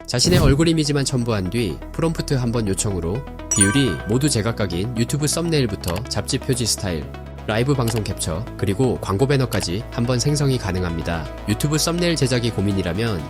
자신의 얼굴 이미지만 첨부한 뒤 프롬프트 한번 요청으로 비율이 모두 제각각인 유튜브 썸네일부터 잡지 표지 스타일, 라이브 방송 캡처, 그리고 광고 배너까지 한번 생성이 가능합니다. 유튜브 썸네일 제작이 고민이라면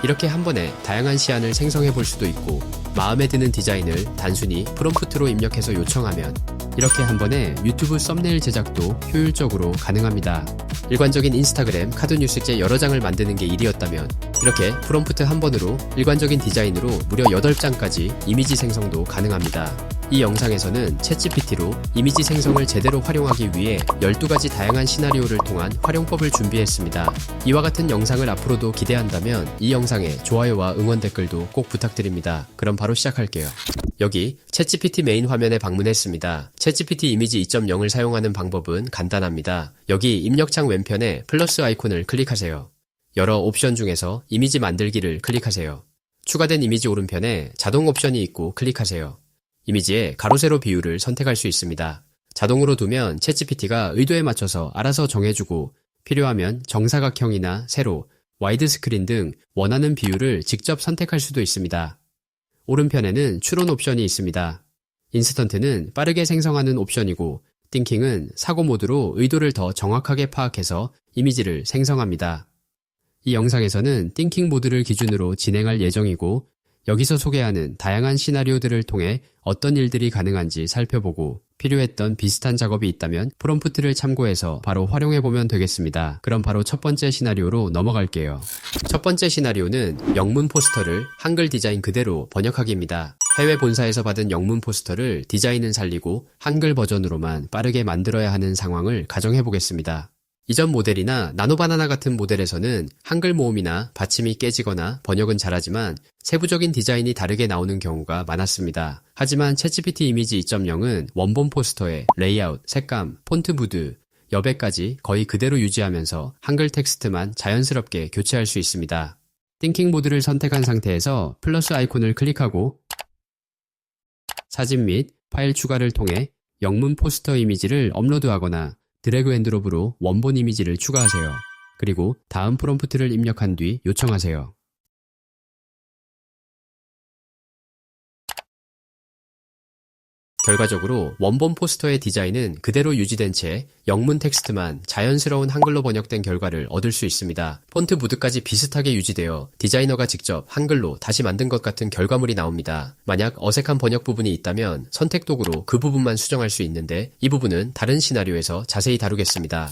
이렇게 한 번에 다양한 시안을 생성해 볼 수도 있고, 마음에 드는 디자인을 단순히 프롬프트로 입력해서 요청하면 이렇게 한 번에 유튜브 썸네일 제작도 효율적으로 가능합니다. 일관적인 인스타그램 카드뉴스제 여러 장을 만드는 게 일이었다면 이렇게 프롬프트 한 번으로 일관적인 디자인으로 무려 8장까지 이미지 생성도 가능합니다. 이 영상에서는 챗GPT로 이미지 생성을 제대로 활용하기 위해 12가지 다양한 시나리오를 통한 활용법을 준비했습니다. 이와 같은 영상을 앞으로도 기대한다면 이 영상에 좋아요와 응원 댓글도 꼭 부탁드립니다. 그럼 바로 시작할게요. 여기 챗GPT 메인 화면에 방문했습니다. 챗GPT 이미지 2.0을 사용하는 방법은 간단합니다. 여기 입력창 왼편에 플러스 아이콘을 클릭하세요. 여러 옵션 중에서 이미지 만들기를 클릭하세요. 추가된 이미지 오른편에 자동 옵션이 있고 클릭하세요. 이미지의 가로 세로 비율을 선택할 수 있습니다. 자동으로 두면 챗GPT가 의도에 맞춰서 알아서 정해주고, 필요하면 정사각형이나 세로, 와이드 스크린 등 원하는 비율을 직접 선택할 수도 있습니다. 오른편에는 추론 옵션이 있습니다. 인스턴트는 빠르게 생성하는 옵션이고, 띵킹은 사고 모드로 의도를 더 정확하게 파악해서 이미지를 생성합니다. 이 영상에서는 띵킹 모드를 기준으로 진행할 예정이고, 여기서 소개하는 다양한 시나리오들을 통해 어떤 일들이 가능한지 살펴보고, 필요했던 비슷한 작업이 있다면 프롬프트를 참고해서 바로 활용해보면 되겠습니다. 그럼 바로 첫 번째 시나리오로 넘어갈게요. 첫 번째 시나리오는 영문 포스터를 한글 디자인 그대로 번역하기입니다. 해외 본사에서 받은 영문 포스터를 디자인은 살리고 한글 버전으로만 빠르게 만들어야 하는 상황을 가정해보겠습니다. 이전 모델이나 나노바나나 같은 모델에서는 한글 모음이나 받침이 깨지거나 번역은 잘하지만 세부적인 디자인이 다르게 나오는 경우가 많았습니다. 하지만 챗GPT 이미지 2.0은 원본 포스터의 레이아웃, 색감, 폰트 무드, 여백까지 거의 그대로 유지하면서 한글 텍스트만 자연스럽게 교체할 수 있습니다. 띵킹 모드를 선택한 상태에서 플러스 아이콘을 클릭하고 사진 및 파일 추가를 통해 영문 포스터 이미지를 업로드하거나 드래그 앤 드롭으로 원본 이미지를 추가하세요. 그리고 다음 프롬프트를 입력한 뒤 요청하세요. 결과적으로 원본 포스터의 디자인은 그대로 유지된 채 영문 텍스트만 자연스러운 한글로 번역된 결과를 얻을 수 있습니다. 폰트 무드까지 비슷하게 유지되어 디자이너가 직접 한글로 다시 만든 것 같은 결과물이 나옵니다. 만약 어색한 번역 부분이 있다면 선택 도구로 그 부분만 수정할 수 있는데, 이 부분은 다른 시나리오에서 자세히 다루겠습니다.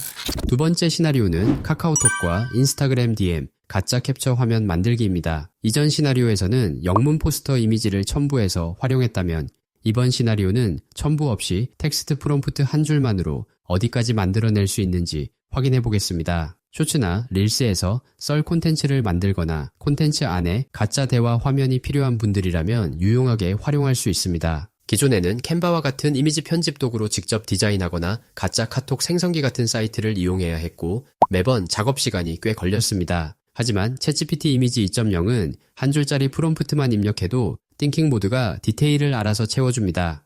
두 번째 시나리오는 카카오톡과 인스타그램 DM, 가짜 캡처 화면 만들기입니다. 이전 시나리오에서는 영문 포스터 이미지를 첨부해서 활용했다면 이번 시나리오는 첨부 없이 텍스트 프롬프트 한 줄만으로 어디까지 만들어낼 수 있는지 확인해 보겠습니다. 쇼츠나 릴스에서 썰 콘텐츠를 만들거나 콘텐츠 안에 가짜 대화 화면이 필요한 분들이라면 유용하게 활용할 수 있습니다. 기존에는 캔바와 같은 이미지 편집 도구로 직접 디자인하거나 가짜 카톡 생성기 같은 사이트를 이용해야 했고, 매번 작업 시간이 꽤 걸렸습니다. 하지만 챗GPT 이미지 2.0은 한 줄짜리 프롬프트만 입력해도 띵킹 모드가 디테일을 알아서 채워줍니다.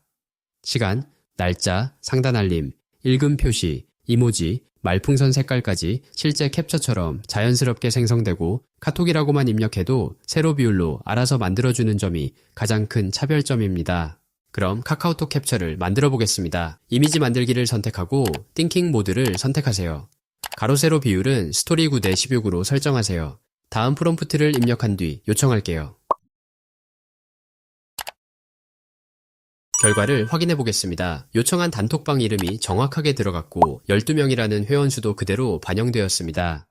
시간, 날짜, 상단 알림, 읽음 표시, 이모지, 말풍선 색깔까지 실제 캡처처럼 자연스럽게 생성되고, 카톡이라고만 입력해도 세로 비율로 알아서 만들어주는 점이 가장 큰 차별점입니다. 그럼 카카오톡 캡처를 만들어 보겠습니다. 이미지 만들기를 선택하고 띵킹 모드를 선택하세요. 가로 세로 비율은 스토리 9대 16으로 설정하세요. 다음 프롬프트를 입력한 뒤 요청할게요. 결과를 확인해 보겠습니다. 요청한 단톡방 이름이 정확하게 들어갔고 12명이라는 회원 수도 그대로 반영되었습니다.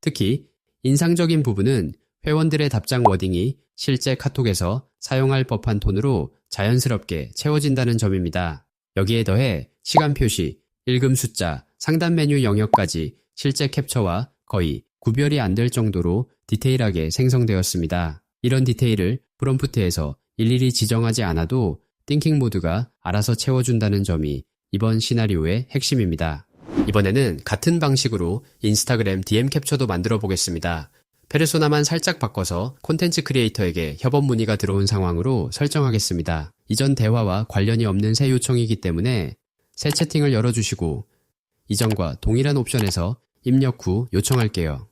특히 인상적인 부분은 회원들의 답장 워딩이 실제 카톡에서 사용할 법한 톤으로 자연스럽게 채워진다는 점입니다. 여기에 더해 시간 표시, 읽음 숫자, 상단 메뉴 영역까지 실제 캡처와 거의 구별이 안 될 정도로 디테일하게 생성되었습니다. 이런 디테일을 프롬프트에서 일일이 지정하지 않아도 띵킹 모드가 알아서 채워준다는 점이 이번 시나리오의 핵심입니다. 이번에는 같은 방식으로 인스타그램 DM 캡처도 만들어 보겠습니다. 페르소나만 살짝 바꿔서 콘텐츠 크리에이터에게 협업 문의가 들어온 상황으로 설정하겠습니다. 이전 대화와 관련이 없는 새 요청이기 때문에 새 채팅을 열어주시고 이전과 동일한 옵션에서 입력 후 요청할게요.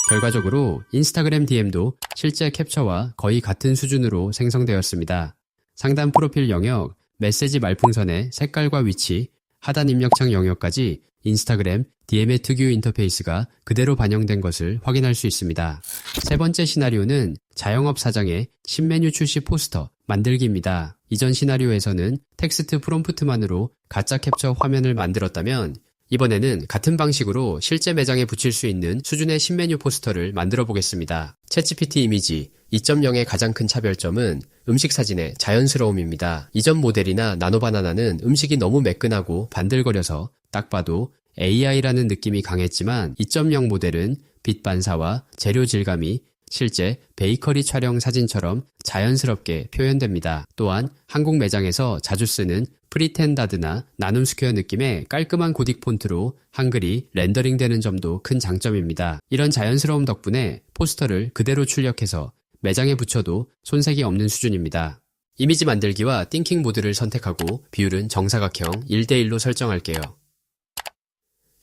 결과적으로 인스타그램 DM도 실제 캡처와 거의 같은 수준으로 생성되었습니다. 상단 프로필 영역, 메시지 말풍선의 색깔과 위치, 하단 입력창 영역까지 인스타그램 DM의 특유 인터페이스가 그대로 반영된 것을 확인할 수 있습니다. 세 번째 시나리오는 자영업 사장의 신메뉴 출시 포스터 만들기입니다. 이전 시나리오에서는 텍스트 프롬프트만으로 가짜 캡처 화면을 만들었다면 이번에는 같은 방식으로 실제 매장에 붙일 수 있는 수준의 신메뉴 포스터를 만들어 보겠습니다. 챗GPT 이미지 2.0의 가장 큰 차별점은 음식 사진의 자연스러움입니다. 이전 모델이나 나노바나나는 음식이 너무 매끈하고 반들거려서 딱 봐도 AI라는 느낌이 강했지만 2.0 모델은 빛 반사와 재료 질감이 실제 베이커리 촬영 사진처럼 자연스럽게 표현됩니다. 또한 한국 매장에서 자주 쓰는 프리텐다드나 나눔 스퀘어 느낌의 깔끔한 고딕 폰트로 한글이 렌더링되는 점도 큰 장점입니다. 이런 자연스러움 덕분에 포스터를 그대로 출력해서 매장에 붙여도 손색이 없는 수준입니다. 이미지 만들기와 띵킹 모드를 선택하고 비율은 정사각형 1:1로 설정할게요.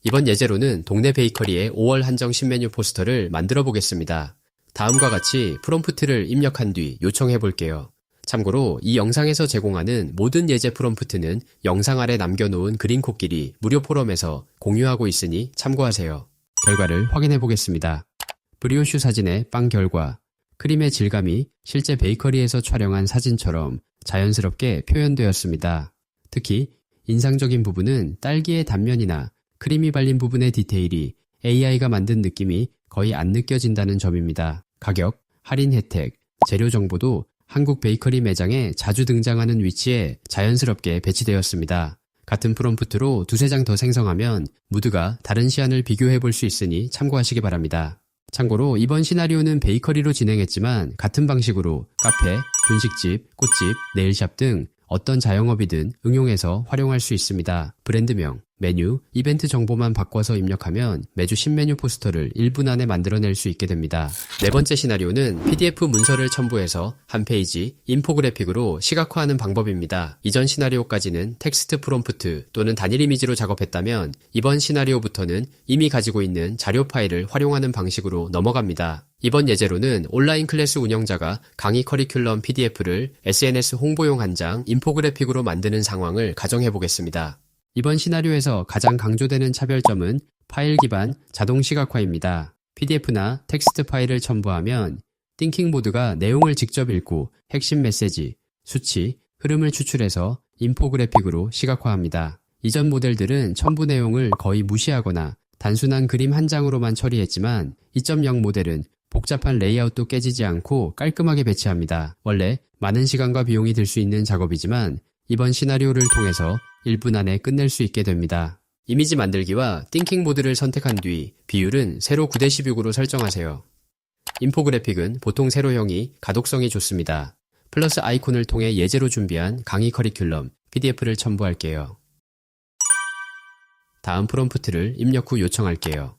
이번 예제로는 동네 베이커리의 5월 한정 신메뉴 포스터를 만들어 보겠습니다. 다음과 같이 프롬프트를 입력한 뒤 요청해 볼게요. 참고로 이 영상에서 제공하는 모든 예제 프롬프트는 영상 아래 남겨놓은 그린 코끼리 무료 포럼에서 공유하고 있으니 참고하세요. 결과를 확인해 보겠습니다. 브리오슈 사진의 빵 결과, 크림의 질감이 실제 베이커리에서 촬영한 사진처럼 자연스럽게 표현되었습니다. 특히 인상적인 부분은 딸기의 단면이나 크림이 발린 부분의 디테일이 AI가 만든 느낌이 거의 안 느껴진다는 점입니다. 가격, 할인 혜택, 재료 정보도 한국 베이커리 매장에 자주 등장하는 위치에 자연스럽게 배치되었습니다. 같은 프롬프트로 두세 장 더 생성하면 모두가 다른 시안을 비교해 볼 수 있으니 참고하시기 바랍니다. 참고로 이번 시나리오는 베이커리로 진행했지만 같은 방식으로 카페, 분식집, 꽃집, 네일샵 등 어떤 자영업이든 응용해서 활용할 수 있습니다. 브랜드명, 메뉴, 이벤트 정보만 바꿔서 입력하면 매주 신메뉴 포스터를 1분 안에 만들어낼 수 있게 됩니다. 네 번째 시나리오는 PDF 문서를 첨부해서 한 페이지 인포그래픽으로 시각화하는 방법입니다. 이전 시나리오까지는 텍스트 프롬프트 또는 단일 이미지로 작업했다면 이번 시나리오부터는 이미 가지고 있는 자료 파일을 활용하는 방식으로 넘어갑니다. 이번 예제로는 온라인 클래스 운영자가 강의 커리큘럼 PDF를 SNS 홍보용 한 장 인포그래픽으로 만드는 상황을 가정해 보겠습니다. 이번 시나리오에서 가장 강조되는 차별점은 파일 기반 자동 시각화입니다. PDF나 텍스트 파일을 첨부하면 띵킹 모드가 내용을 직접 읽고 핵심 메시지, 수치, 흐름을 추출해서 인포그래픽으로 시각화합니다. 이전 모델들은 첨부 내용을 거의 무시하거나 단순한 그림 한 장으로만 처리했지만 2.0 모델은 복잡한 레이아웃도 깨지지 않고 깔끔하게 배치합니다. 원래 많은 시간과 비용이 들 수 있는 작업이지만 이번 시나리오를 통해서 1분 안에 끝낼 수 있게 됩니다. 이미지 만들기와 띵킹 모드를 선택한 뒤 비율은 세로 9:16으로 설정하세요. 인포그래픽은 보통 세로형이 가독성이 좋습니다. 플러스 아이콘을 통해 예제로 준비한 강의 커리큘럼 PDF를 첨부할게요. 다음 프롬프트를 입력 후 요청할게요.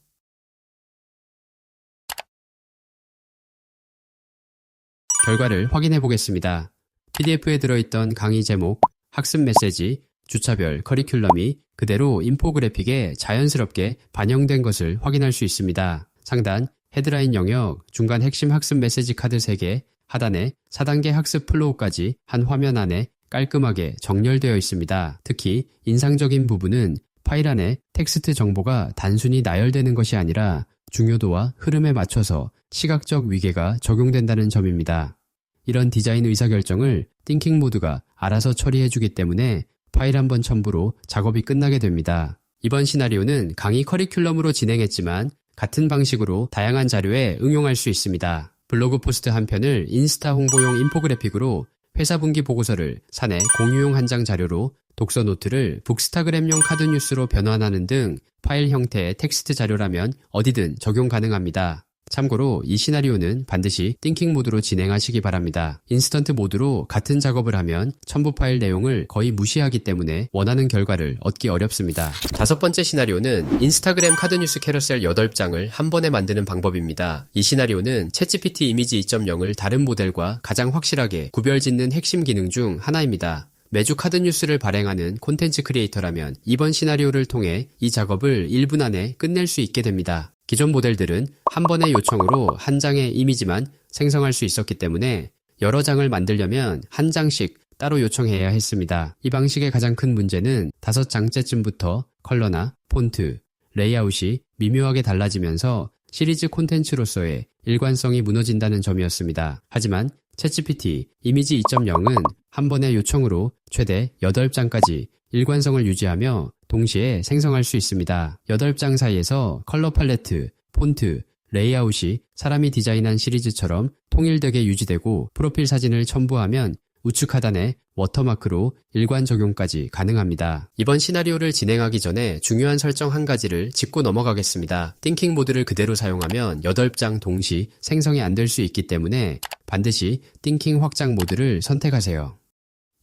결과를 확인해 보겠습니다. PDF에 들어있던 강의 제목, 학습 메시지, 주차별 커리큘럼이 그대로 인포그래픽에 자연스럽게 반영된 것을 확인할 수 있습니다. 상단 헤드라인 영역, 중간 핵심 학습 메시지 카드 3개, 하단에 4단계 학습 플로우까지 한 화면 안에 깔끔하게 정렬되어 있습니다. 특히 인상적인 부분은 파일 안에 텍스트 정보가 단순히 나열되는 것이 아니라 중요도와 흐름에 맞춰서 시각적 위계가 적용된다는 점입니다. 이런 디자인 의사결정을 띵킹 모드가 알아서 처리해주기 때문에 파일 한 번 첨부로 작업이 끝나게 됩니다. 이번 시나리오는 강의 커리큘럼으로 진행했지만 같은 방식으로 다양한 자료에 응용할 수 있습니다. 블로그 포스트 한 편을 인스타 홍보용 인포그래픽으로, 회사 분기 보고서를 사내 공유용 한 장 자료로, 독서 노트를 북스타그램용 카드 뉴스로 변환하는 등 파일 형태의 텍스트 자료라면 어디든 적용 가능합니다. 참고로 이 시나리오는 반드시 띵킹 모드로 진행하시기 바랍니다. 인스턴트 모드로 같은 작업을 하면 첨부 파일 내용을 거의 무시하기 때문에 원하는 결과를 얻기 어렵습니다. 다섯 번째 시나리오는 인스타그램 카드뉴스 캐러셀 8장을 한 번에 만드는 방법입니다. 이 시나리오는 챗GPT 이미지 2.0을 다른 모델과 가장 확실하게 구별짓는 핵심 기능 중 하나입니다. 매주 카드뉴스를 발행하는 콘텐츠 크리에이터라면 이번 시나리오를 통해 이 작업을 1분 안에 끝낼 수 있게 됩니다. 기존 모델들은 한 번의 요청으로 한 장의 이미지만 생성할 수 있었기 때문에 여러 장을 만들려면 한 장씩 따로 요청해야 했습니다. 이 방식의 가장 큰 문제는 5장째쯤부터 컬러나 폰트, 레이아웃이 미묘하게 달라지면서 시리즈 콘텐츠로서의 일관성이 무너진다는 점이었습니다. 하지만 챗GPT 이미지 2.0은 한 번의 요청으로 최대 8장까지 일관성을 유지하며 동시에 생성할 수 있습니다. 8장 사이에서 컬러 팔레트, 폰트, 레이아웃이 사람이 디자인한 시리즈처럼 통일되게 유지되고 프로필 사진을 첨부하면 우측 하단에 워터마크로 일관 적용까지 가능합니다. 이번 시나리오를 진행하기 전에 중요한 설정 한 가지를 짚고 넘어가겠습니다. 띵킹 모드를 그대로 사용하면 8장 동시 생성이 안 될 수 있기 때문에 반드시 띵킹 확장 모드를 선택하세요.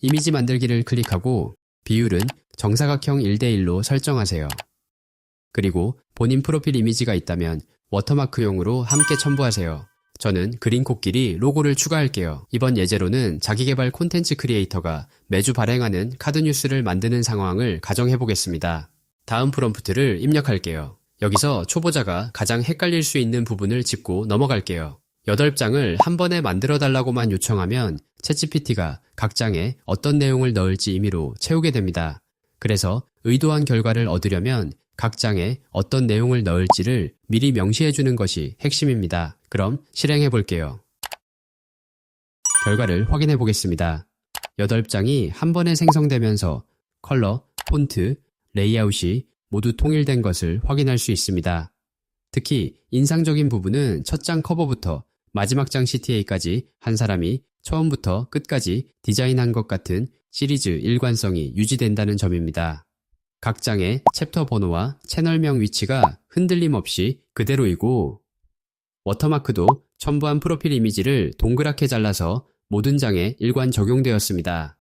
이미지 만들기를 클릭하고 비율은 정사각형 1:1로 설정하세요. 그리고 본인 프로필 이미지가 있다면 워터마크용으로 함께 첨부하세요. 저는 그린 코끼리 로고를 추가할게요. 이번 예제로는 자기개발 콘텐츠 크리에이터가 매주 발행하는 카드 뉴스를 만드는 상황을 가정해 보겠습니다. 다음 프롬프트를 입력할게요. 여기서 초보자가 가장 헷갈릴 수 있는 부분을 짚고 넘어갈게요. 8장을 한 번에 만들어 달라고만 요청하면 챗GPT가 각 장에 어떤 내용을 넣을지 임의로 채우게 됩니다. 그래서 의도한 결과를 얻으려면 각 장에 어떤 내용을 넣을지를 미리 명시해 주는 것이 핵심입니다. 그럼 실행해 볼게요. 결과를 확인해 보겠습니다. 8장이 한 번에 생성되면서 컬러, 폰트, 레이아웃이 모두 통일된 것을 확인할 수 있습니다. 특히 인상적인 부분은 첫 장 커버부터 마지막 장 CTA까지 한 사람이 처음부터 끝까지 디자인한 것 같은 시리즈 일관성이 유지된다는 점입니다. 각 장의 챕터 번호와 채널명 위치가 흔들림 없이 그대로이고 워터마크도 첨부한 프로필 이미지를 동그랗게 잘라서 모든 장에 일관 적용되었습니다.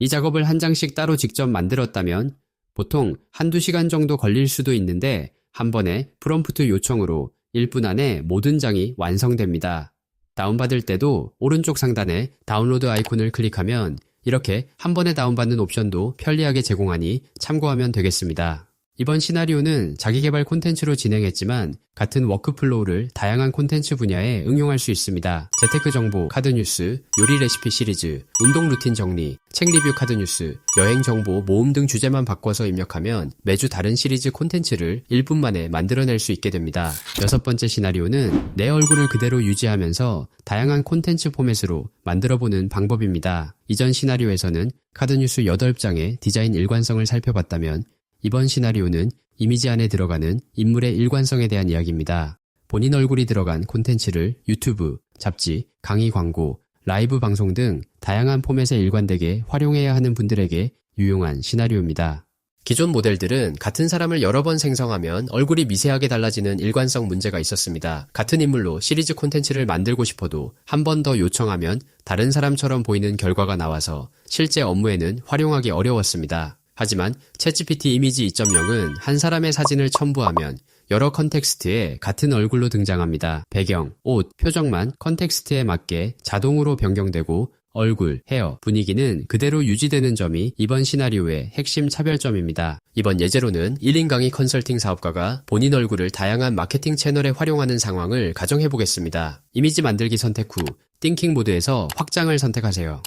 이 작업을 한 장씩 따로 직접 만들었다면 보통 한두 시간 정도 걸릴 수도 있는데 한 번에 프롬프트 요청으로 1분 안에 모든 장이 완성됩니다. 다운받을 때도 오른쪽 상단에 다운로드 아이콘을 클릭하면 이렇게 한 번에 다운받는 옵션도 편리하게 제공하니 참고하면 되겠습니다. 이번 시나리오는 자기개발 콘텐츠로 진행했지만 같은 워크플로우를 다양한 콘텐츠 분야에 응용할 수 있습니다. 재테크 정보, 카드 뉴스, 요리 레시피 시리즈, 운동 루틴 정리, 책 리뷰 카드 뉴스, 여행 정보, 모음 등 주제만 바꿔서 입력하면 매주 다른 시리즈 콘텐츠를 1분 만에 만들어낼 수 있게 됩니다. 6번째 시나리오는 내 얼굴을 그대로 유지하면서 다양한 콘텐츠 포맷으로 만들어보는 방법입니다. 이전 시나리오에서는 카드 뉴스 8장의 디자인 일관성을 살펴봤다면 이번 시나리오는 이미지 안에 들어가는 인물의 일관성에 대한 이야기입니다. 본인 얼굴이 들어간 콘텐츠를 유튜브, 잡지, 강의 광고, 라이브 방송 등 다양한 포맷에 일관되게 활용해야 하는 분들에게 유용한 시나리오입니다. 기존 모델들은 같은 사람을 여러 번 생성하면 얼굴이 미세하게 달라지는 일관성 문제가 있었습니다. 같은 인물로 시리즈 콘텐츠를 만들고 싶어도 한 번 더 요청하면 다른 사람처럼 보이는 결과가 나와서 실제 업무에는 활용하기 어려웠습니다. 하지만 챗GPT 이미지 2.0은 한 사람의 사진을 첨부하면 여러 컨텍스트에 같은 얼굴로 등장합니다. 배경, 옷, 표정만 컨텍스트에 맞게 자동으로 변경되고 얼굴, 헤어, 분위기는 그대로 유지되는 점이 이번 시나리오의 핵심 차별점입니다. 이번 예제로는 1인 강의 컨설팅 사업가가 본인 얼굴을 다양한 마케팅 채널에 활용하는 상황을 가정해 보겠습니다. 이미지 만들기 선택 후 띵킹 모드에서 확장을 선택하세요.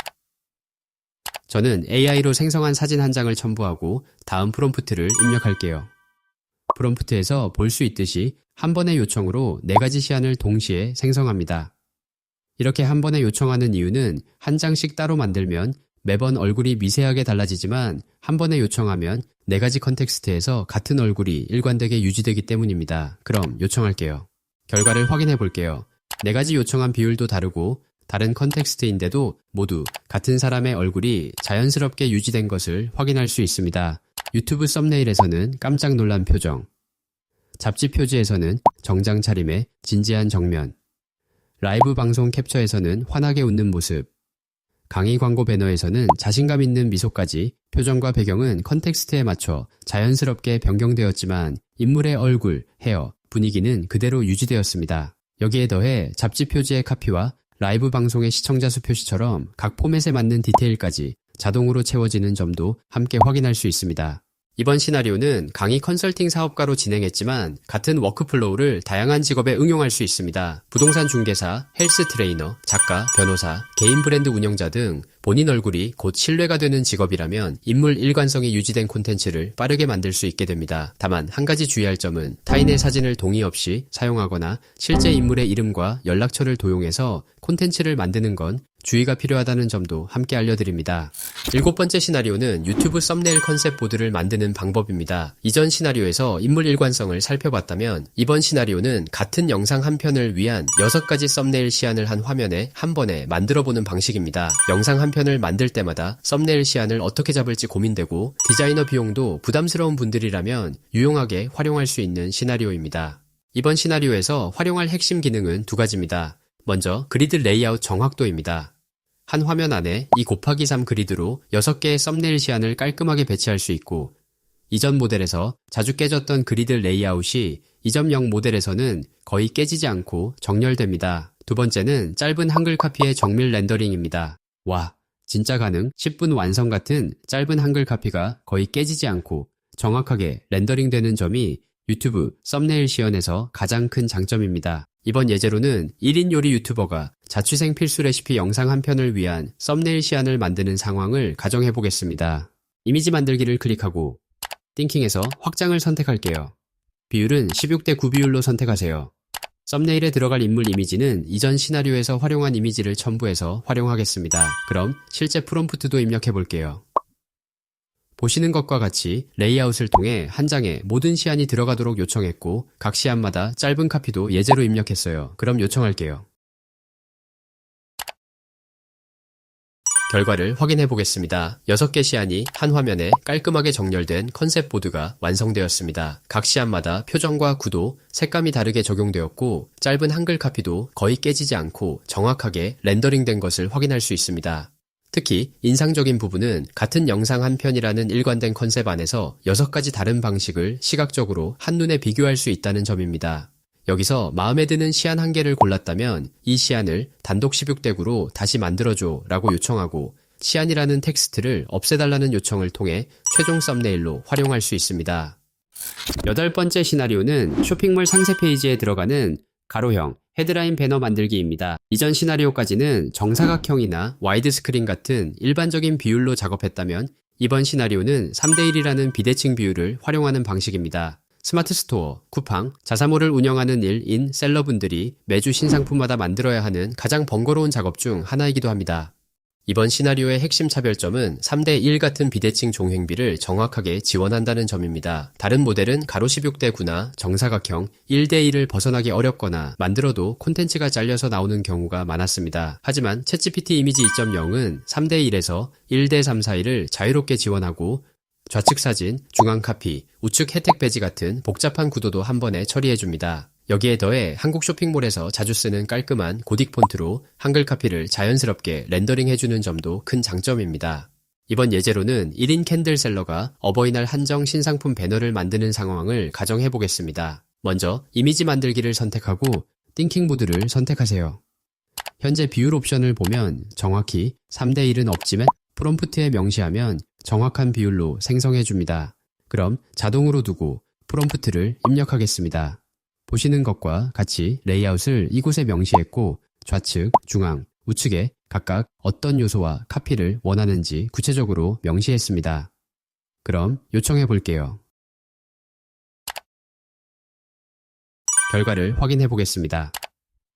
저는 AI로 생성한 사진 한 장을 첨부하고 다음 프롬프트를 입력할게요. 프롬프트에서 볼 수 있듯이 한 번의 요청으로 4가지 시안을 동시에 생성합니다. 이렇게 한 번에 요청하는 이유는 한 장씩 따로 만들면 매번 얼굴이 미세하게 달라지지만 한 번에 요청하면 4가지 컨텍스트에서 같은 얼굴이 일관되게 유지되기 때문입니다. 그럼 요청할게요. 결과를 확인해 볼게요. 4가지 요청한 비율도 다르고 다른 컨텍스트인데도 모두 같은 사람의 얼굴이 자연스럽게 유지된 것을 확인할 수 있습니다. 유튜브 썸네일에서는 깜짝 놀란 표정, 잡지 표지에서는 정장 차림의 진지한 정면, 라이브 방송 캡처에서는 환하게 웃는 모습, 강의 광고 배너에서는 자신감 있는 미소까지 표정과 배경은 컨텍스트에 맞춰 자연스럽게 변경되었지만 인물의 얼굴, 헤어, 분위기는 그대로 유지되었습니다. 여기에 더해 잡지 표지의 카피와 라이브 방송의 시청자 수 표시처럼 각 포맷에 맞는 디테일까지 자동으로 채워지는 점도 함께 확인할 수 있습니다. 이번 시나리오는 강의 컨설팅 사업가로 진행했지만 같은 워크플로우를 다양한 직업에 응용할 수 있습니다. 부동산 중개사, 헬스 트레이너, 작가, 변호사, 개인 브랜드 운영자 등 본인 얼굴이 곧 신뢰가 되는 직업이라면 인물 일관성이 유지된 콘텐츠를 빠르게 만들 수 있게 됩니다. 다만 한 가지 주의할 점은 타인의 사진을 동의 없이 사용하거나 실제 인물의 이름과 연락처를 도용해서 콘텐츠를 만드는 건 주의가 필요하다는 점도 함께 알려드립니다. 7번째 시나리오는 유튜브 썸네일 컨셉 보드를 만드는 방법입니다. 이전 시나리오에서 인물 일관성을 살펴봤다면 이번 시나리오는 같은 영상 한 편을 위한 6가지 썸네일 시안을 한 화면에 한 번에 만들어보는 방식입니다. 영상 한 편을 만들 때마다 썸네일 시안을 어떻게 잡을지 고민되고 디자이너 비용도 부담스러운 분들이라면 유용하게 활용할 수 있는 시나리오입니다. 이번 시나리오에서 활용할 핵심 기능은 2가지입니다. 먼저 그리드 레이아웃 정확도입니다. 한 화면 안에 2×3 그리드로 6개의 썸네일 시안을 깔끔하게 배치할 수 있고 이전 모델에서 자주 깨졌던 그리드 레이아웃이 2.0 모델에서는 거의 깨지지 않고 정렬됩니다. 두 번째는 짧은 한글 카피의 정밀 렌더링입니다. 와, 진짜 가능? 10분 완성 같은 짧은 한글 카피가 거의 깨지지 않고 정확하게 렌더링 되는 점이 유튜브 썸네일 시연에서 가장 큰 장점입니다. 이번 예제로는 1인 요리 유튜버가 자취생 필수 레시피 영상 한 편을 위한 썸네일 시안을 만드는 상황을 가정해 보겠습니다. 이미지 만들기를 클릭하고 띵킹에서 확장을 선택할게요. 비율은 16:9 비율로 선택하세요. 썸네일에 들어갈 인물 이미지는 이전 시나리오에서 활용한 이미지를 첨부해서 활용하겠습니다. 그럼 실제 프롬프트도 입력해 볼게요. 보시는 것과 같이 레이아웃을 통해 한 장에 모든 시안이 들어가도록 요청했고 각 시안마다 짧은 카피도 예제로 입력했어요. 그럼 요청할게요. 결과를 확인해 보겠습니다. 6개 시안이 한 화면에 깔끔하게 정렬된 컨셉 보드가 완성되었습니다. 각 시안마다 표정과 구도, 색감이 다르게 적용되었고 짧은 한글 카피도 거의 깨지지 않고 정확하게 렌더링된 것을 확인할 수 있습니다. 특히 인상적인 부분은 같은 영상 한 편이라는 일관된 컨셉 안에서 6가지 다른 방식을 시각적으로 한눈에 비교할 수 있다는 점입니다. 여기서 마음에 드는 시안 한 개를 골랐다면 이 시안을 단독 16:9로 다시 만들어줘 라고 요청하고 시안이라는 텍스트를 없애달라는 요청을 통해 최종 썸네일로 활용할 수 있습니다. 8번째 시나리오는 쇼핑몰 상세 페이지에 들어가는 가로형 헤드라인 배너 만들기입니다. 이전 시나리오까지는 정사각형이나 와이드 스크린 같은 일반적인 비율로 작업했다면 이번 시나리오는 3:1이라는 비대칭 비율을 활용하는 방식입니다. 스마트 스토어, 쿠팡, 자사몰을 운영하는 일인 셀러분들이 매주 신상품마다 만들어야 하는 가장 번거로운 작업 중 하나이기도 합니다. 이번 시나리오의 핵심 차별점은 3:1 같은 비대칭 종횡비를 정확하게 지원한다는 점입니다. 다른 모델은 가로 16:9나 정사각형 1:1을 벗어나기 어렵거나 만들어도 콘텐츠가 잘려서 나오는 경우가 많았습니다. 하지만 챗GPT 이미지 2.0은 3:1에서 1:3 사이를 자유롭게 지원하고 좌측 사진, 중앙 카피, 우측 혜택 배지 같은 복잡한 구도도 한 번에 처리해줍니다. 여기에 더해 한국 쇼핑몰에서 자주 쓰는 깔끔한 고딕 폰트로 한글 카피를 자연스럽게 렌더링 해주는 점도 큰 장점입니다. 이번 예제로는 1인 캔들셀러가 어버이날 한정 신상품 배너를 만드는 상황을 가정해 보겠습니다. 먼저 이미지 만들기를 선택하고 띵킹 모드를 선택하세요. 현재 비율 옵션을 보면 정확히 3:1은 없지만 프롬프트에 명시하면 정확한 비율로 생성해 줍니다. 그럼 자동으로 두고 프롬프트를 입력하겠습니다. 보시는 것과 같이 레이아웃을 이곳에 명시했고 좌측, 중앙, 우측에 각각 어떤 요소와 카피를 원하는지 구체적으로 명시했습니다. 그럼 요청해 볼게요. 결과를 확인해 보겠습니다.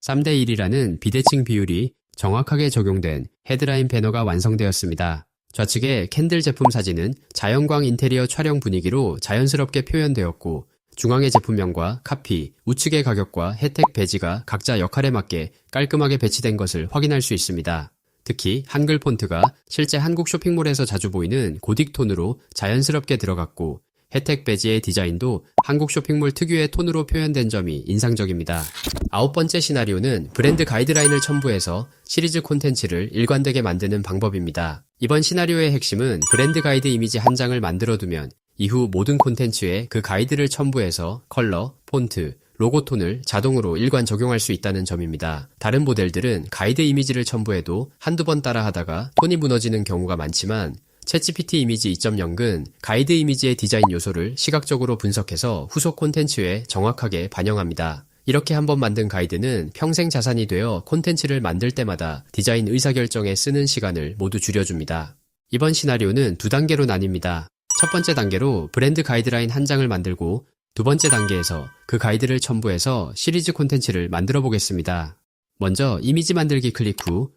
3:1이라는 비대칭 비율이 정확하게 적용된 헤드라인 배너가 완성되었습니다. 좌측의 캔들 제품 사진은 자연광 인테리어 촬영 분위기로 자연스럽게 표현되었고 중앙의 제품명과 카피, 우측의 가격과 혜택 배지가 각자 역할에 맞게 깔끔하게 배치된 것을 확인할 수 있습니다. 특히 한글 폰트가 실제 한국 쇼핑몰에서 자주 보이는 고딕 톤으로 자연스럽게 들어갔고 혜택 배지의 디자인도 한국 쇼핑몰 특유의 톤으로 표현된 점이 인상적입니다. 9번째 시나리오는 브랜드 가이드라인을 첨부해서 시리즈 콘텐츠를 일관되게 만드는 방법입니다. 이번 시나리오의 핵심은 브랜드 가이드 이미지 한 장을 만들어두면 이후 모든 콘텐츠에 그 가이드를 첨부해서 컬러, 폰트, 로고 톤을 자동으로 일관 적용할 수 있다는 점입니다. 다른 모델들은 가이드 이미지를 첨부해도 한두 번 따라 하다가 톤이 무너지는 경우가 많지만 챗GPT 이미지 2.0은 가이드 이미지의 디자인 요소를 시각적으로 분석해서 후속 콘텐츠에 정확하게 반영합니다. 이렇게 한번 만든 가이드는 평생 자산이 되어 콘텐츠를 만들 때마다 디자인 의사결정에 쓰는 시간을 모두 줄여줍니다. 이번 시나리오는 두 단계로 나뉩니다. 첫 번째 단계로 브랜드 가이드라인 한 장을 만들고 두 번째 단계에서 그 가이드를 첨부해서 시리즈 콘텐츠를 만들어 보겠습니다. 먼저 이미지 만들기 클릭 후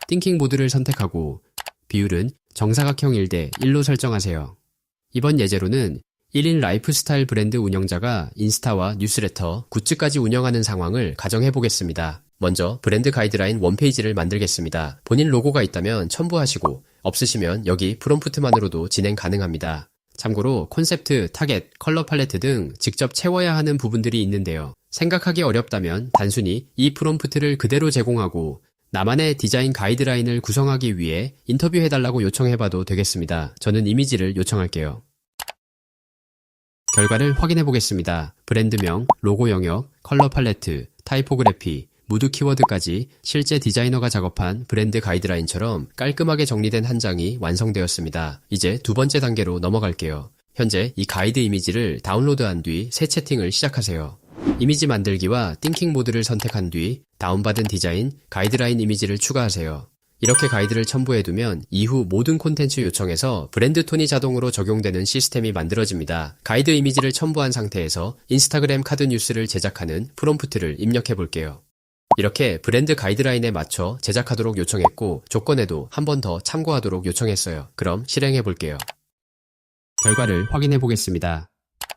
띵킹 모드를 선택하고 비율은 정사각형 1대 1로 설정하세요. 이번 예제로는 1인 라이프스타일 브랜드 운영자가 인스타와 뉴스레터, 굿즈까지 운영하는 상황을 가정해 보겠습니다. 먼저 브랜드 가이드라인 원페이지를 만들겠습니다. 본인 로고가 있다면 첨부하시고 없으시면 여기 프롬프트만으로도 진행 가능합니다. 참고로 콘셉트, 타겟, 컬러 팔레트 등 직접 채워야 하는 부분들이 있는데요. 생각하기 어렵다면 단순히 이 프롬프트를 그대로 제공하고 나만의 디자인 가이드라인을 구성하기 위해 인터뷰해달라고 요청해봐도 되겠습니다. 저는 이미지를 요청할게요. 결과를 확인해 보겠습니다. 브랜드명, 로고 영역, 컬러 팔레트, 타이포그래피, 무드 키워드까지 실제 디자이너가 작업한 브랜드 가이드라인처럼 깔끔하게 정리된 한 장이 완성되었습니다. 이제 두 번째 단계로 넘어갈게요. 현재 이 가이드 이미지를 다운로드한 뒤 새 채팅을 시작하세요. 이미지 만들기와 띵킹 모드를 선택한 뒤 다운받은 디자인, 가이드라인 이미지를 추가하세요. 이렇게 가이드를 첨부해두면 이후 모든 콘텐츠 요청에서 브랜드 톤이 자동으로 적용되는 시스템이 만들어집니다. 가이드 이미지를 첨부한 상태에서 인스타그램 카드 뉴스를 제작하는 프롬프트를 입력해 볼게요. 이렇게 브랜드 가이드라인에 맞춰 제작하도록 요청했고 조건에도 한 번 더 참고하도록 요청했어요. 그럼 실행해 볼게요. 결과를 확인해 보겠습니다.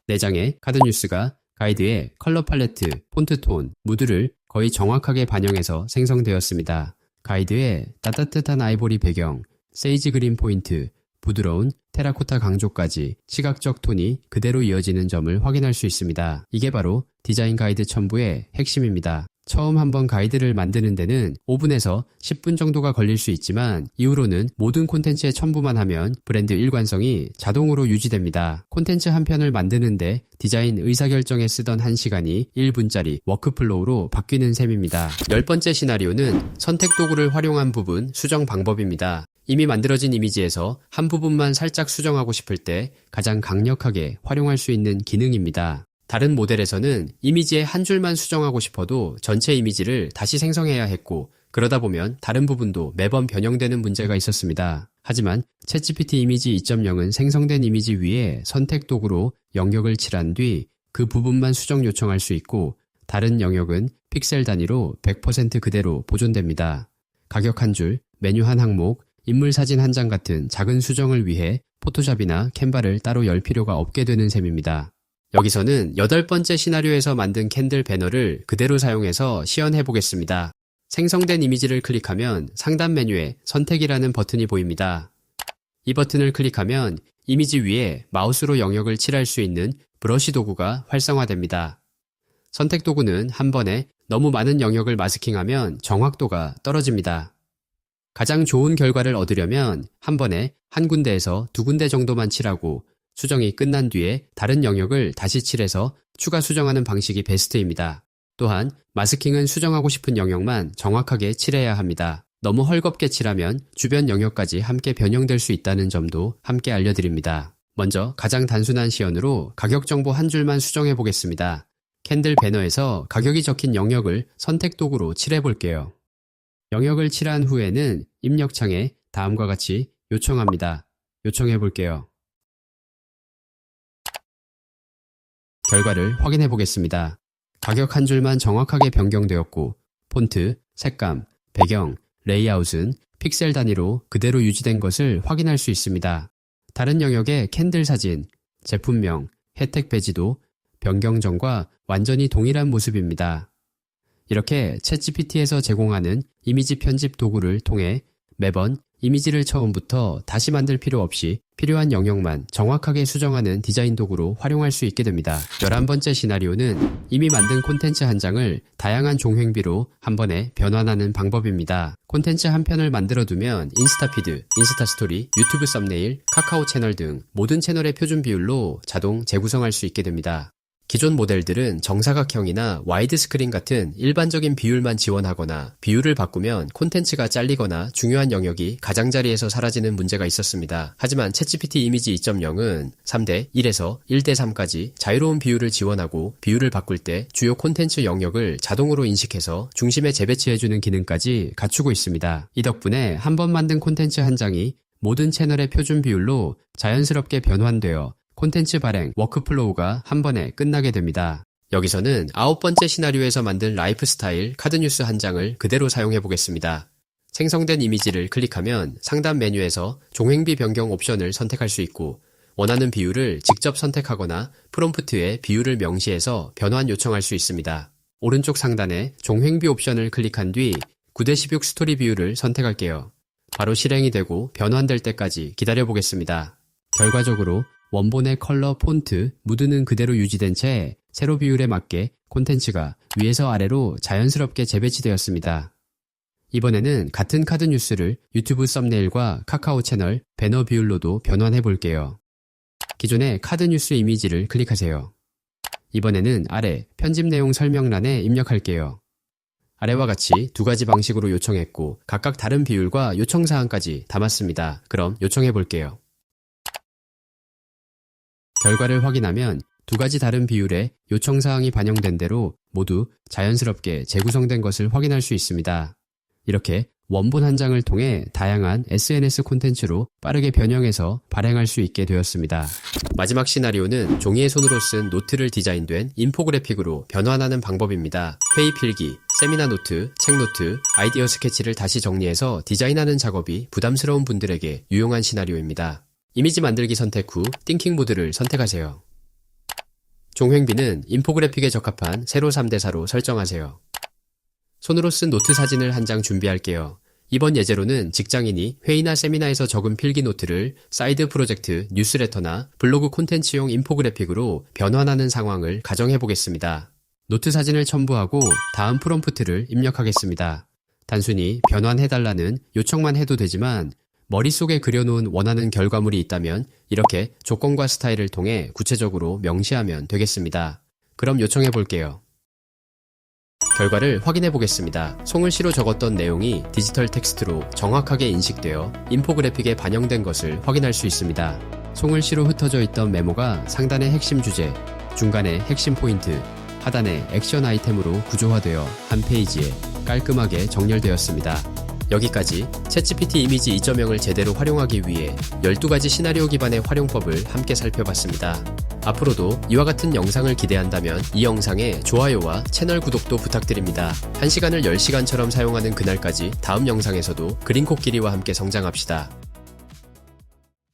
4장의 카드 뉴스가 가이드의 컬러 팔레트, 폰트 톤, 무드를 거의 정확하게 반영해서 생성되었습니다. 가이드의 따뜻한 아이보리 배경, 세이지 그린 포인트, 부드러운 테라코타 강조까지 시각적 톤이 그대로 이어지는 점을 확인할 수 있습니다. 이게 바로 디자인 가이드 첨부의 핵심입니다. 처음 한번 가이드를 만드는 데는 5분에서 10분 정도가 걸릴 수 있지만 이후로는 모든 콘텐츠에 첨부만 하면 브랜드 일관성이 자동으로 유지됩니다. 콘텐츠 한 편을 만드는데 디자인 의사결정에 쓰던 1시간이 1분짜리 워크플로우로 바뀌는 셈입니다. 10번째 시나리오는 선택 도구를 활용한 부분 수정 방법입니다. 이미 만들어진 이미지에서 한 부분만 살짝 수정하고 싶을 때 가장 강력하게 활용할 수 있는 기능입니다. 다른 모델에서는 이미지의 한 줄만 수정하고 싶어도 전체 이미지를 다시 생성해야 했고 그러다 보면 다른 부분도 매번 변형되는 문제가 있었습니다. 하지만 챗GPT 이미지 2.0은 생성된 이미지 위에 선택 도구로 영역을 칠한 뒤 그 부분만 수정 요청할 수 있고 다른 영역은 픽셀 단위로 100% 그대로 보존됩니다. 가격 한 줄, 메뉴 한 항목, 인물 사진 한 장 같은 작은 수정을 위해 포토샵이나 캔바를 따로 열 필요가 없게 되는 셈입니다. 여기서는 8번째 시나리오에서 만든 캔들 배너를 그대로 사용해서 시연해 보겠습니다. 생성된 이미지를 클릭하면 상단 메뉴에 선택이라는 버튼이 보입니다. 이 버튼을 클릭하면 이미지 위에 마우스로 영역을 칠할 수 있는 브러쉬 도구가 활성화됩니다. 선택 도구는 한 번에 너무 많은 영역을 마스킹하면 정확도가 떨어집니다. 가장 좋은 결과를 얻으려면 한 번에 한 군데에서 두 군데 정도만 칠하고 수정이 끝난 뒤에 다른 영역을 다시 칠해서 추가 수정하는 방식이 베스트입니다. 또한 마스킹은 수정하고 싶은 영역만 정확하게 칠해야 합니다. 너무 헐겁게 칠하면 주변 영역까지 함께 변형될 수 있다는 점도 함께 알려드립니다. 먼저 가장 단순한 시연으로 가격 정보 한 줄만 수정해 보겠습니다. 캔들 배너에서 가격이 적힌 영역을 선택 도구로 칠해 볼게요. 영역을 칠한 후에는 입력창에 다음과 같이 요청합니다. 요청해 볼게요. 결과를 확인해 보겠습니다. 가격 한 줄만 정확하게 변경되었고 폰트, 색감, 배경, 레이아웃은 픽셀 단위로 그대로 유지된 것을 확인할 수 있습니다. 다른 영역의 캔들 사진, 제품명, 혜택 배지도 변경 전과 완전히 동일한 모습입니다. 이렇게 챗GPT에서 제공하는 이미지 편집 도구를 통해 매번 이미지를 처음부터 다시 만들 필요 없이 필요한 영역만 정확하게 수정하는 디자인 도구로 활용할 수 있게 됩니다. 11번째 시나리오는 이미 만든 콘텐츠 한 장을 다양한 종횡비로 한 번에 변환하는 방법입니다. 콘텐츠 한 편을 만들어두면 인스타 피드, 인스타 스토리, 유튜브 썸네일, 카카오 채널 등 모든 채널의 표준 비율로 자동 재구성할 수 있게 됩니다. 기존 모델들은 정사각형이나 와이드 스크린 같은 일반적인 비율만 지원하거나 비율을 바꾸면 콘텐츠가 잘리거나 중요한 영역이 가장자리에서 사라지는 문제가 있었습니다. 하지만 챗GPT 이미지 2.0은 3대 1에서 1대 3까지 자유로운 비율을 지원하고 비율을 바꿀 때 주요 콘텐츠 영역을 자동으로 인식해서 중심에 재배치해주는 기능까지 갖추고 있습니다. 이 덕분에 한 번 만든 콘텐츠 한 장이 모든 채널의 표준 비율로 자연스럽게 변환되어 콘텐츠 발행, 워크플로우가 한 번에 끝나게 됩니다. 여기서는 9번째 시나리오에서 만든 라이프스타일 카드뉴스 한 장을 그대로 사용해 보겠습니다. 생성된 이미지를 클릭하면 상단 메뉴에서 종횡비 변경 옵션을 선택할 수 있고 원하는 비율을 직접 선택하거나 프롬프트에 비율을 명시해서 변환 요청할 수 있습니다. 오른쪽 상단에 종횡비 옵션을 클릭한 뒤 9:16 스토리 비율을 선택할게요. 바로 실행이 되고 변환될 때까지 기다려 보겠습니다. 결과적으로 원본의 컬러, 폰트, 무드는 그대로 유지된 채 세로 비율에 맞게 콘텐츠가 위에서 아래로 자연스럽게 재배치되었습니다. 이번에는 같은 카드 뉴스를 유튜브 썸네일과 카카오 채널, 배너 비율로도 변환해 볼게요. 기존의 카드 뉴스 이미지를 클릭하세요. 이번에는 아래 편집 내용 설명란에 입력할게요. 아래와 같이 두 가지 방식으로 요청했고 각각 다른 비율과 요청사항까지 담았습니다. 그럼 요청해 볼게요. 결과를 확인하면 두 가지 다른 비율의 요청사항이 반영된 대로 모두 자연스럽게 재구성된 것을 확인할 수 있습니다. 이렇게 원본 한 장을 통해 다양한 SNS 콘텐츠로 빠르게 변형해서 발행할 수 있게 되었습니다. 마지막 시나리오는 종이에 손으로 쓴 노트를 디자인된 인포그래픽으로 변환하는 방법입니다. 회의 필기, 세미나 노트, 책 노트, 아이디어 스케치를 다시 정리해서 디자인하는 작업이 부담스러운 분들에게 유용한 시나리오입니다. 이미지 만들기 선택 후 띵킹 모드를 선택하세요. 종횡비는 인포그래픽에 적합한 세로 3대4로 설정하세요. 손으로 쓴 노트 사진을 한 장 준비할게요. 이번 예제로는 직장인이 회의나 세미나에서 적은 필기 노트를 사이드 프로젝트, 뉴스레터나 블로그 콘텐츠용 인포그래픽으로 변환하는 상황을 가정해 보겠습니다. 노트 사진을 첨부하고 다음 프롬프트를 입력하겠습니다. 단순히 변환해달라는 요청만 해도 되지만 머릿속에 그려놓은 원하는 결과물이 있다면 이렇게 조건과 스타일을 통해 구체적으로 명시하면 되겠습니다. 그럼 요청해 볼게요. 결과를 확인해 보겠습니다. 송글씨로 적었던 내용이 디지털 텍스트로 정확하게 인식되어 인포그래픽에 반영된 것을 확인할 수 있습니다. 송글씨로 흩어져 있던 메모가 상단의 핵심 주제, 중간에 핵심 포인트, 하단에 액션 아이템으로 구조화되어 한 페이지에 깔끔하게 정렬되었습니다. 여기까지 챗GPT 이미지 2.0을 제대로 활용하기 위해 12가지 시나리오 기반의 활용법을 함께 살펴봤습니다. 앞으로도 이와 같은 영상을 기대한다면 이 영상에 좋아요와 채널 구독도 부탁드립니다. 1시간을 10시간처럼 사용하는 그날까지 다음 영상에서도 그린 코끼리와 함께 성장합시다.